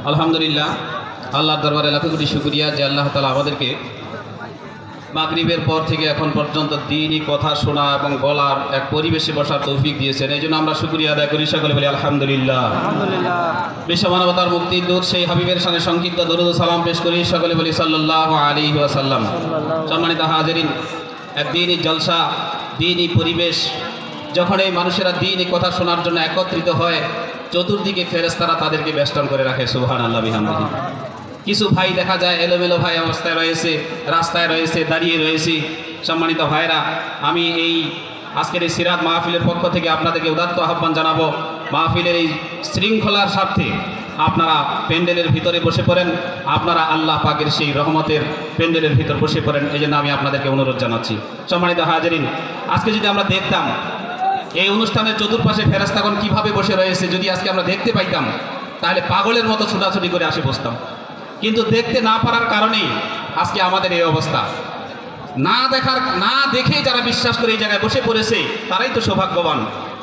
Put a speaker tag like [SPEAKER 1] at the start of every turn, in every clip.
[SPEAKER 1] আলহামদুলিল্লাহ, আল্লাহর দরবারে লাখ কোটি শুকরিয়া যে আল্লাহ তাআলা আমাদেরকে মাগরিবের পর থেকে এখন পর্যন্ত দ্বীনি কথা শোনা এবং বলার এক পরিবেশে বসার তৌফিক দিয়েছেন। এই জন্য আমরা শুকরিয়া আদায় করি, সকলে বলি আলহামদুলিল্লাহ। বিশ্ব মানবতার মুক্তির দূত সেই হাবিবের শানে সংক্ষিপ্ত দরুদ ও সালাম পেশ করি, সকলে বলি সাল্লাল্লাহু আলাইহি ওয়াসাল্লাম। সম্মানিত হাজিরিন, এক দ্বীনি জলসা, দ্বীনি পরিবেশ যখন এই মানুষেরা দ্বীনি কথা শোনার জন্য একত্রিত হয়, চতুর্দিকে ফেরেশতারা তাদেরকে বেষ্টন করে রাখে। সুবহানাল্লাহ বিহামদিহি। কিছু ভাই দেখা যায় এলোমেলো ভাই অবস্থায় রয়েছে, রাস্তায় রয়েছে, দাঁড়িয়ে রয়েছে। সম্মানিত ভাইরা, আমি এই আজকের এই সিরাত মাহফিলের পক্ষ থেকে আপনাদেরকে উদাত্ত আহ্বান জানাবো, মাহফিলের এই শৃঙ্খলার স্বার্থে আপনারা প্যান্ডেলের ভিতরে বসে পড়েন, আপনারা আল্লাহ পাকের সেই রহমতের প্যান্ডেলের ভিতর বসে পড়েন। এই জন্য আমি আপনাদেরকে অনুরোধ জানাচ্ছি। সম্মানিত হাজিরিন, আজকে যদি আমরা দেখতাম এই অনুষ্ঠানের চতুর্পাশে ফেরেশতাগণ কিভাবে বসে রয়েছে, যদি আজকে আমরা দেখতে পাইতাম তাহলে পাগলের মতো ছোটাছুটি করে আসে বসতাম। কিন্তু দেখতে না পারার কারণেই আজকে আমাদের এই অবস্থা। না দেখেই যারা বিশ্বাস করে এই জায়গায় বসে পড়েছে তারাই তো সৌভাগ্যবান।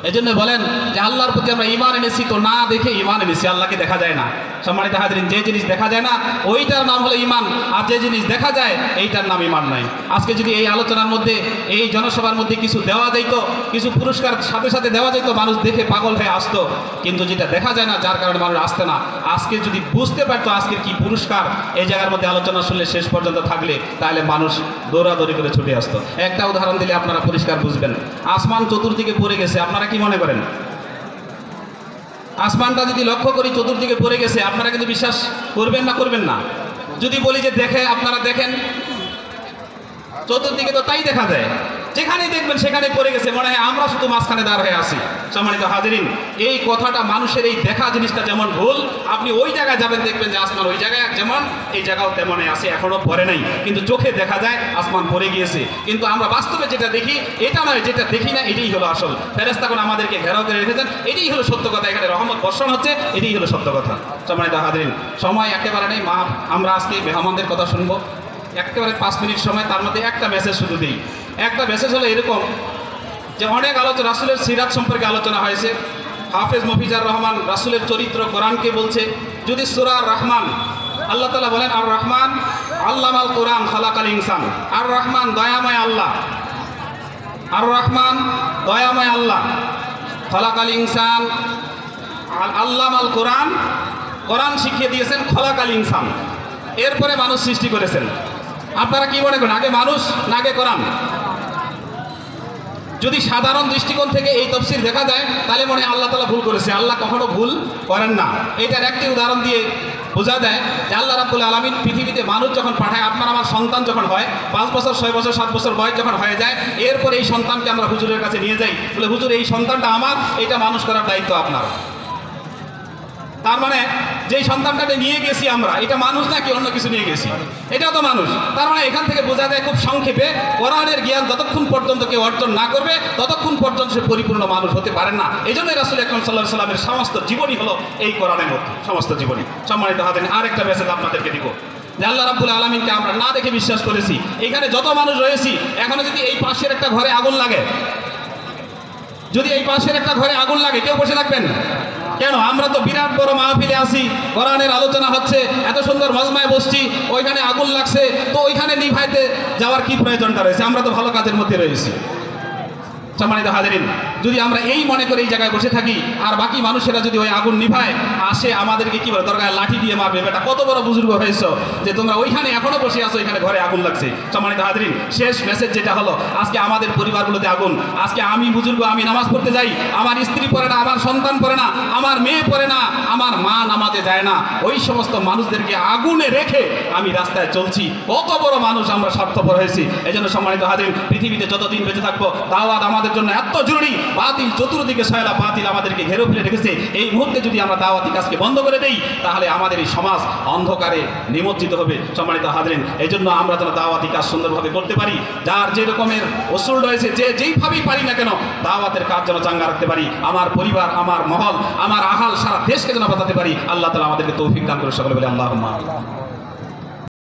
[SPEAKER 1] এজন্য বলেন যে আল্লাহর প্রতি আমরা ঈমান এনেছি, তো না দেখে ঈমান এনেছি। আল্লাহকে দেখা যায় না। সম্মানিত হাজিরিন, যে জিনিস দেখা যায় না ওইটার নাম হলো ঈমান, আর যে জিনিস দেখা যায় এইটার নাম ঈমান নাই। আজকে যদি এই আলোচনার মধ্যে, এই জনসভার মধ্যে কিছু দেওয়া যাইত, কিছু পুরস্কার সাথে সাথে দেওয়া যাইত, মানুষ দেখে পাগল হয়ে আসতো। কিন্তু যেটা দেখা যায় না, যার কারণে মানুষ আসতে না। আজকে যদি বুঝতে পারতো আজকের কি পুরস্কার এই জায়গার মধ্যে আলোচনা শুনলে শেষ পর্যন্ত থাকলে, তাহলে মানুষ দৌড়াদৌড়ি করে ছুটে আসতো। একটা উদাহরণ দিলে আপনারা পরিষ্কার বুঝবেন। আসমান চতুর্দিকে পড়ে গেছে, আপনারা কি মনে করেন? আসমানটা যদি লক্ষ্য করি চতুর্দিকে পড়ে গেছে, আপনারা কিন্তু বিশ্বাস করবেন না? করবেন না? যদি বলি যে দেখে, আপনারা দেখেন চতুর্দিকে তো তাই দেখা যায়, যেখানেই দেখবেন সেখানেই পড়ে গেছে, মনে হয় আমরা শুধু মাঝখানে দাঁড় হয়ে আছি। সম্মানিত হাজিরিন, এই কথাটা মানুষের এই দেখা জিনিসটা যেমন ভুল, আপনি ওই জায়গায় যাবেন দেখবেন যে আসমান ওই জায়গায় যেমন এই জায়গাও তেমনই আছে, এখনও পড়ে নাই। কিন্তু চোখে দেখা যায় আসমান পড়ে গিয়েছে, কিন্তু আমরা বাস্তবে যেটা দেখি এটা নয়, যেটা দেখি না এটাই হলো আসল। ফেরেশতাগণ আমাদেরকে ঘেরাও করে রেখেছেন, এটাই হলো সত্য কথা। এখানে রহমত বর্ষণ হচ্ছে, এটাই হলো সত্য কথা। সম্মানিত হাজিরিন, সময় একেবারে নেই, আমরা আজকে মেহমানদের কথা শুনবো একেবারে 5 মিনিট সময়, তার মধ্যে একটা মেসেজ শুধু দিই। একটা মেসেজ হলো এরকম যে অনেক আলোচনা রাসূলের সিরাত সম্পর্কে আলোচনা হয়েছে। হাফেজ মফিজার রহমান রাসূলের চরিত্র কোরআনকে বলছে। যদি সূরা রহমান, আল্লাহ তাআলা বলেন আর রহমান আল্লামাল কোরআন খালাকাল ইনসান। আর রহমান দয়াময় আল্লাহ, আর রহমান দয়াময় আল্লাহ, খালাকাল ইনসান আল্লামাল কোরআন, কোরআন শিখিয়ে দিয়েছেন খলাকাল ইনসান। এরপরে মানুষ সৃষ্টি করেছেন। আপনারা কি মনে করেন, আগে মানুষ না আগে কোরআন? যদি সাধারণ দৃষ্টিকোণ থেকে এই তাফসীর দেখা যায় তাহলে মনে হয় আল্লাহ তাআলা ভুল করেছে। আল্লাহ কখনো ভুল করেন না। এটার একটি উদাহরণ দিয়ে বোঝা যায় যে আল্লাহ রাব্বুল আলামিন পৃথিবীতে মানুষ যখন পাঠায়, আপনার আমার সন্তান যখন হয় 5 বছর 6 বছর 7 বছর বয়স যখন হয়ে যায়, এরপর এই সন্তানকে আমরা হুজুরের কাছে নিয়ে যাই, বলে হুজুর এই সন্তানটা আমার, এটা মানুষ করার দায়িত্ব আপনার। তার মানে যেই সন্তানটাকে নিয়ে গেছি আমরা, এটা মানুষ নাকি অন্য কিছু নিয়ে গেছি? এটাও তো মানুষ। তার মানে এখান থেকে বোঝা যায় খুব সংক্ষেপে, কোরআনের জ্ঞান যতক্ষণ পর্যন্ত কেউ অর্জন না করবে ততক্ষণ পর্যন্ত সে পরিপূর্ণ মানুষ হতে পারে না। এই জন্যই রাসূল আকরাম সাল্লাল্লাহু আলাইহি ওয়াসাল্লামের সমস্ত জীবনী হলো এই কোরআনের মধ্যে, সমস্ত জীবনী। সম্মানিত হাজিরিন, আরেকটা মেসেজ আপনাদেরকে দিব যে আল্লাহ রাব্বুল আলামিনকে আমরা না দেখে বিশ্বাস করেছি। এখানে যত মানুষ রয়েছি, এখনো যদি এই পাশের একটা ঘরে আগুন লাগে, যদি এই পাশের একটা ঘরে আগুন লাগে, কেউ বসে থাকবেন? কেন? আমরা তো বিরাট বড় মাহফিলে আছি, কোরআনের আলোচনা হচ্ছে, এত সুন্দর মজমায় বসছি, ওইখানে আগুন লাগছে, তো ওইখানে নিভাইতে যাওয়ার কি প্রয়োজনটা রয়েছে? আমরা তো ভালো কাজের মধ্যে রয়েছি। সম্মানিত হাজিরিন, যদি আমরা এই মনে করে এই জায়গায় বসে থাকি, আর বাকি মানুষেরা যদি ওই আগুন নিভায় আসে, আমাদেরকে কি বলে দরকার লাঠি দিয়ে মারবে, বেটা কত বড় বুজুর্গ হয়েছো যে তোমরা ওইখানে এখনো বসে আছো, এখানে ঘরে আগুন লাগছে। সম্মানিত হাজিরিন, শেষ মেসেজ যেটা হলো, আজকে আমাদের পরিবারগুলোতে আগুন। আজকে আমি বুজুর্গ, আমি নামাজ পড়তে যাই, আমার স্ত্রী পড়ে না, আমার সন্তান পড়ে না, আমার মেয়ে পড়ে না, আমার মা নামাজে যায় না, ওই সমস্ত মানুষদেরকে আগুনে রেখে আমি রাস্তায় চলছি। কত বড় মানুষ আমরা স্বার্থপর হয়েছি। এই জন্য সম্মানিত হাজিরিন, পৃথিবীতে যতদিন বেঁচে থাকবো দাওয়াত আমাদের জন্য এত জরুরি। বাতিল চতুর্দিকে সয়লা বাতিল আমাদেরকে ঘেরে ফেলে রেখেছে। এই মুহূর্তে যদি আমরা দাওয়াতি কাজকে বন্ধ করে দেই, তাহলে আমাদের এই সমাজ অন্ধকারে নিমজ্জিত হবে। সম্মানিত হাজিরিন, এই জন্য আমরা যেন দাওয়াতি কাজ সুন্দরভাবে করতে পারি। যার যে রকমের উসুল রয়েছে, যে যেইভাবেই পারি না কেন, দাওয়াতের কাজ যেন চাঙ্গা রাখতে পারি। আমার পরিবার, আমার মহল, আমার আহাল, সারা দেশকে যেন বাঁচাতে পারি। আল্লাহ তাআলা আমাদেরকে তৌফিক দান করে। সকলে বলে আল্লাহুম্মা।